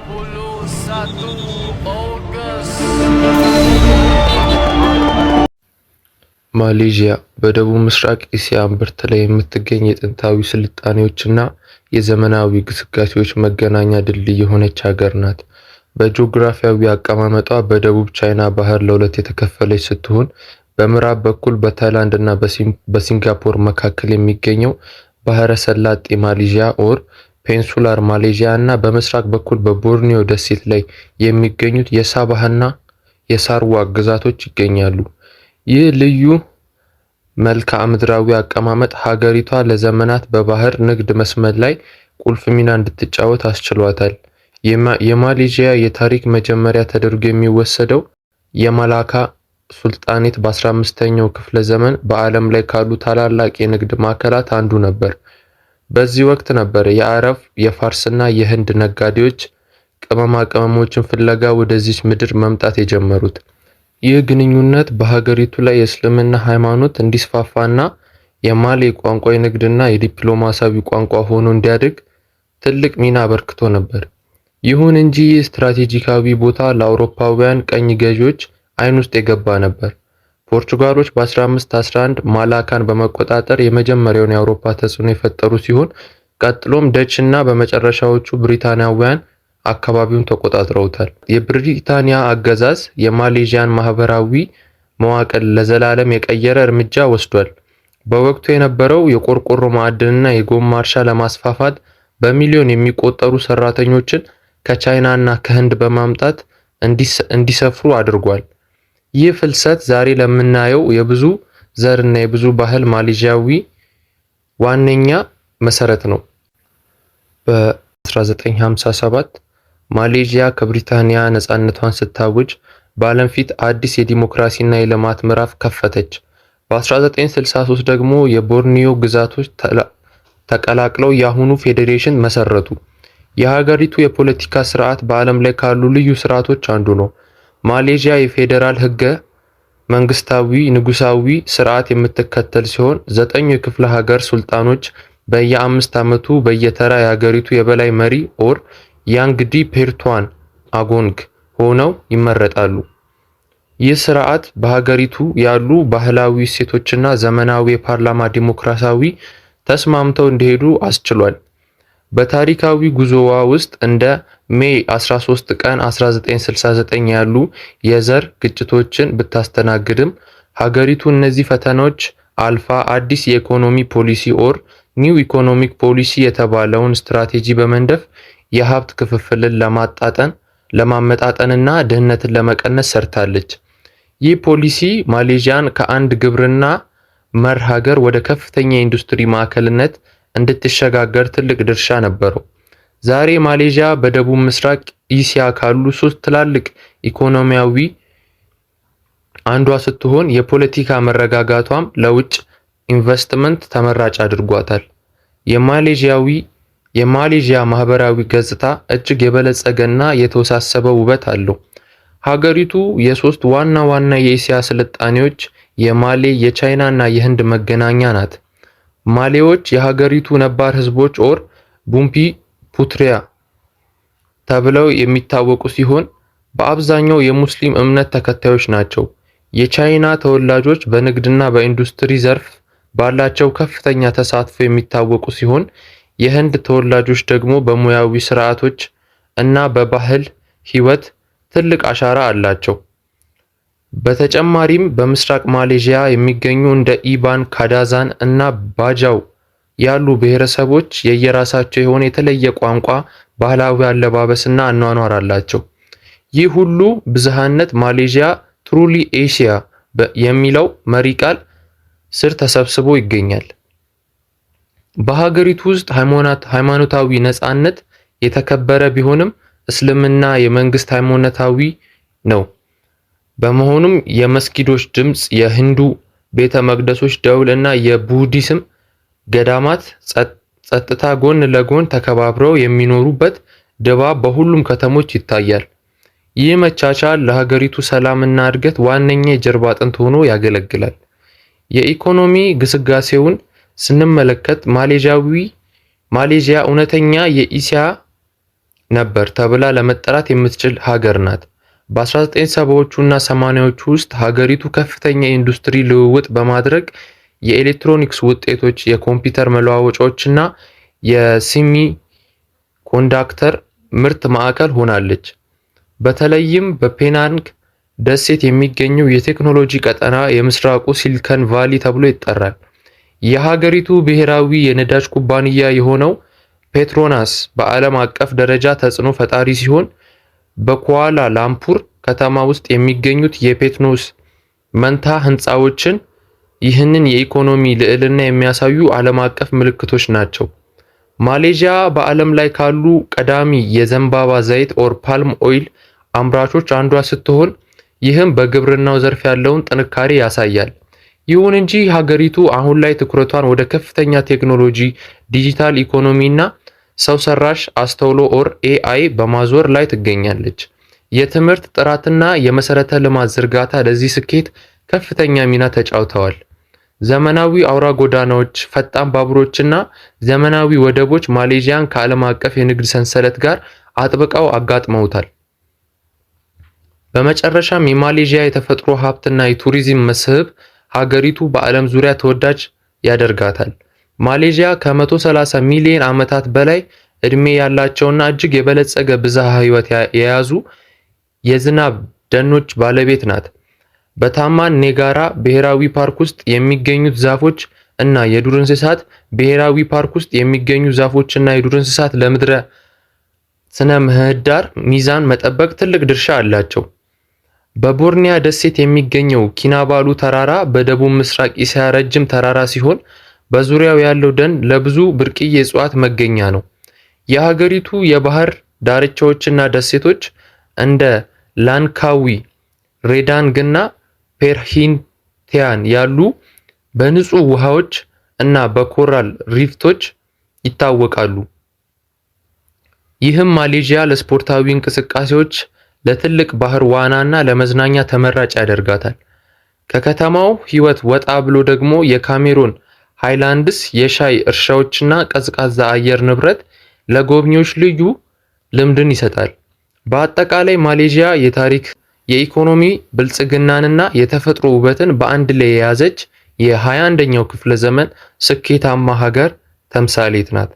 21 August ማሌዥያ በደቡብ ምስራቅ እስያ እምብርት ላይ የምትገኝ የጥንታዊ ስልጣኔዎችና የዘመናዊ ግስጋሴዎች መገናኛ ድልድይ የሆነች ሀገር ናት። በጂኦግራፊያዊ አቀማመጧ በደቡብ ቻይና ባህር ለሁለት የተከፈለች ስትሆን፣ በምዕራብ በኩል በታይላንድ እና በሲንጋፖር መካከል የሚገኘው ባህረ ሰላጤ ማሌዥያ ፔኒንሱላር ማሌዥያ እና በምስራቅ በኩል በቦርኒዮ ደሴት ላይ የሚገኙት የሳባህና የሳራዋክ ግዛቶች ይገኛሉ። ይህ ልዩ መልክዓ ምድራዊ አቀማመጥ ሀገሪቷ ለዘመናት በባህር ንግድ መስመር ላይ ቁልፍ ሚና እንድትጫወት አስችሏታል። የማሌዥያ የታሪክ መጀመሪያ ተደርጎ የሚወሰደው የማላካ ሱልጣኔት በ15ኛው ክፍለ ዘመን በዓለም ላይ ካሉ ታላላቅ የንግድ ማዕከላት አንዱ ነበር። በዚህ ወቅት ነበር የአረብ፣ የፋርስና የህንድ ነጋዴዎች ቅመማ ቅመሞችን ፍለጋ ወደዚች ምድር መምጣት የጀመሩት። ይህ ግንኙነት በሀገሪቱ ላይ የእስልምና ሃይማኖት እንዲስፋፋና የማሌ ቋንቋ የንግድና የዲፕሎማሲያዊ ቋንቋ ሆኖ እንዲያድግ ትልቅ ሚና አበርክቶ ነበር። ይሁን እንጂ ይህ ስትራቴጂካዊ ቦታ ለአውሮፓውያን ቀኝ ገዢዎች ዓይን ውስጥ የገባ ነበር። ፖርቹጋሎች በ1511 ማላካን በመቆጣጠር የመጀመሪያውን የአውሮፓ ተጽዕኖ የፈጠሩ ሲሆን፣ ቀጥሎም ደች እና በመጨረሻዎቹ ብሪታንያውያን አካባቢውን ተቆጣጥረውታል። የብሪታንያ አገዛዝ የማሌዥያን ማህበራዊ መዋቅር ለዘላለም የቀየረ እርምጃ ወስዷል። በወቅቱ የነበረው የቆርቆሮ ማዕድንና የጎማ እርሻ ለማስፋፋት በሚሊዮን የሚቆጠሩ ሰራተኞችን ከቻይና እና ከህንድ በማምጣት እንዲሰፍሩ አድርጓል። ይህ ፍልሰት ዛሬ ለምናየው የብዙ ዘር እና የብዙ ባህል ማሌዥያዊ ዋነኛ መሰረት ነው። በ1957 ማሌዥያ ከብሪታንያ ነፃነቷን ስታውጅ በዓለም ፊት አዲስ የዲሞክራሲና የልማት ምዕራፍ ከፈተች። በ1963 ደግሞ የቦርኒዮ ግዛቶች ተቀላቅለው የአሁኑ ፌዴሬሽን መሰረቱ። የሀገሪቱ የፖለቲካ ስርዓት በዓለም ላይ ካሉ ልዩ ስርዓቶች አንዱ ነው። ማሌዥያ የፌዴራል ህገ መንግስታዊ ንጉሳዊ ስርዓት የምትከተል ሲሆን፣ 9 የክፍለ ሀገር ሱልጣኖች በየ5 ዓመቱ በየተራ የሀገሪቱ የበላይ መሪ ያንግዲ ፔርቱዋን አጎንግ ሆነው ይመረጣሉ። ይህ ስርዓት በሀገሪቱ ያሉ ባህላዊ እሴቶችና ዘመናዊ የፓርላማ ዲሞክራሲያዊ ተስማምተው እንዲሄዱ አስችሏል። በታሪካዊ ጉዞዋ ውስጥ እንደ ሜይ 13 ቀን 1969 ያሉ የዘር ግጭቶችን ብታስተናግድም፣ ሀገሪቱ እነዚህ ፈተናዎች አልፋ አዲስ የኢኮኖሚ ፖሊሲ ኒው ኢኮኖሚክ ፖሊሲ የተባለውን ስትራቴጂ በመንደፍ የሀብት ክፍፍልን ለማመጣጠንና ድህነትን ለመቀነስ ሰርታለች። ይህ ፖሊሲ ማሌዥያን ከአንድ ግብርና መር ሀገር ወደ ከፍተኛ የኢንዱስትሪ ማዕከልነት እንድትሸጋገር ትልቅ ድርሻ ነበረው። ዛሬ ማሌዥያ በደቡብ ምስራቅ እስያ ካሉ 3 ትላልቅ ኢኮኖሚያዊ አንዷ ስትሆን፣ የፖለቲካ መረጋጋቷም ለውጭ ኢንቨስትመንት ተመራጭ አድርጓታል። የማሌዥያ ማህበራዊ ገጽታ እጅግ የበለጸገና የተወሳሰበ ውበት አለው። ሀገሪቱ የሶስት ዋና ዋና የእስያ ስልጣኔዎች የማሌ፣ የቻይና እና የህንድ መገናኛ ናት። ማሌዎች የሀገሪቱ ነባር ህዝቦች ቡምፒ ፑትሪያ ተብለው የሚታወቁ ሲሆን በአብዛኛው የሙስሊም እምነት ተከታዮች ናቸው። የቻይና ተወላጆች በንግድና በኢንዱስትሪ ዘርፍ ባላቸው ከፍተኛ ተሳትፎ የሚታወቁ ሲሆን፣ የህንድ ተወላጆች ደግሞ በሙያዊ ስርዓቶች እና በባህል ህይወት ትልቅ አሻራ አላቸው። በተጨማሪም በምስራቅ ማሌዥያ የሚገኙ እንደ ኢባን፣ ካዳዛን እና ባጃው ያሉ ብሔረሰቦች የየራሳቸው የሆነ የተለየ ቋንቋ፣ ባህላዊ አለባበስ እና አኗኗር አላቸው። ይህ ሁሉ ብዝሃነት ማሌዥያ ትሩሊ ኤሽያ የሚለው መሪ ቃል ስር ተሰብስቦ ይገኛል። በሀገሪቱ ውስጥ ሃይማኖታዊ ነፃነት የተከበረ ቢሆንም እስልምና የመንግስት ሃይማኖታዊ ነው። በመሆኑም የመስጊዶች ድምፅ፣ የሂንዱ ቤተ መቅደሶች ደውል እና የቡዲስም ገዳማት ጸጥታ ጎን ለጎን ተከባብረው የሚኖሩበት ድባብ በሁሉም ከተሞች ይታያል። ይህ መቻቻል ለሀገሪቱ ሰላምና እድገት ዋነኛ የጀርባ አጥንት ሆኖ ያገለግላል። የኢኮኖሚ ግስጋሴውን ስንመለከት ማሌዥያ እውነተኛ የእስያ ነበር ተብላ ለመጠራት የምትችል ሀገር ናት። በ1970ዎቹ እና 80ዎቹ ውስጥ ሀገሪቱ ከፍተኛ የኢንዱስትሪ ልውውጥ በማድረግ የኤሌክትሮኒክስ ውጤቶች፣ የኮምፒውተር መለዋወጫዎች እና የሲሚ ኮንዳክተር ምርት ማዕከል ሆናለች። በተለይም በፔናንግ ደሴት የሚገኘው የቴክኖሎጂ ቀጠና የምስራቁ ሲሊከን ቫሊ ተብሎ ይጠራል። የሀገሪቱ ብሔራዊ የነዳጅ ኩባንያ የሆነው ፔትሮናስ በዓለም አቀፍ ደረጃ ተጽዕኖ ፈጣሪ ሲሆን በኩዋላ ላምፑር ከተማ ውስጥ የሚገኙት የፔትሮናስ መንታ ህንፃዎችን ይህንን የኢኮኖሚ ልዕልና የሚያሳዩ ዓለም አቀፍ ምልክቶች ናቸው። ማሌዥያ በዓለም ላይ ካሉ ቀዳሚ የዘንባባ ዘይት ፓልም ኦይል አምራቾች አንዷ ስትሆን ይህም በግብርናው ዘርፍ ያለውን ጥንካሬ ያሳያል። ይሁን እንጂ ሀገሪቱ አሁን ላይ ትኩረቷን ወደ ከፍተኛ ቴክኖሎጂ፣ ዲጂታል ኢኮኖሚ እና ሰው ሰራሽ አስተውሎ ኤአይ በማዞር ላይ ትገኛለች። የትምህርት ጥራትና የመሰረተ ልማት ዝርጋታ ለዚህ ስኬት ከፍተኛ ሚና ተጫውተዋል። ዘመናዊ አውራ ጎዳናዎች፣ ፈጣን ባቡሮችና ዘመናዊ ወደቦች ማሌዥያን ከዓለም አቀፍ የንግድ ሰንሰለት ጋር አጥብቀው አጋጥመውታል። በመጨረሻም የማሌዥያ የተፈጥሮ ሀብትና የቱሪዝም መስህብ ሀገሪቱ በዓለም ዙሪያ ተወዳጅ ያደርጋታል። ማሌዥያ ከ130 ሚሊዮን ዓመታት በላይ ዕድሜ ያላቸውና እጅግ የበለጸገ ብዝሃ ሕይወት የያዙ የዝናብ ደኖች ባለቤት ናት። በታማን ኔጋራ ብሔራዊ ፓርክ ውስጥ የሚገኙት ዛፎች እና የዱር እንስሳት ብሔራዊ ፓርክ ውስጥ የሚገኙ ዛፎችና የዱር እንስሳት ለምድረ ስነ ምህዳር ሚዛን መጠበቅ ትልቅ ድርሻ አላቸው። በቦርኒያ ደሴት የሚገኘው ኪናባሉ ተራራ በደቡብ ምስራቅ እስያ ረጅም ተራራ ሲሆን በዙሪያው ያለው ደን ለብዙ ብርቅዬ እጽዋት መገኛ ነው። የሀገሪቱ የባህር ዳርቻዎችና ደሴቶች እንደ ላንካዊ፣ ሬዳንግና ፔርሂንቲያን ያሉ በንጹህ ውሃዎች እና በኮራል ሪፍቶች ይታወቃሉ። ይህም ማሌዥያ ለስፖርታዊ እንቅስቃሴዎች፣ ለትልቅ ባህር ዋና እና ለመዝናኛ ተመራጭ ያደርጋታል። ከከተማው ሕይወት ወጣ ብሎ ደግሞ የካሜሮን ሃይላንድስ የሻይ እርሻዎችና ቀዝቃዛ አየር ንብረት ለጎብኚዎች ልዩ ልምድን ይሰጣል። በአጠቃላይ ማሌዥያ የታሪክ፣ የኢኮኖሚ ብልጽግናንና የተፈጥሮ ውበትን በአንድ ላይ የያዘች የ21ኛው ክፍለ ዘመን ስኬታማ ሀገር ተምሳሌት ናት።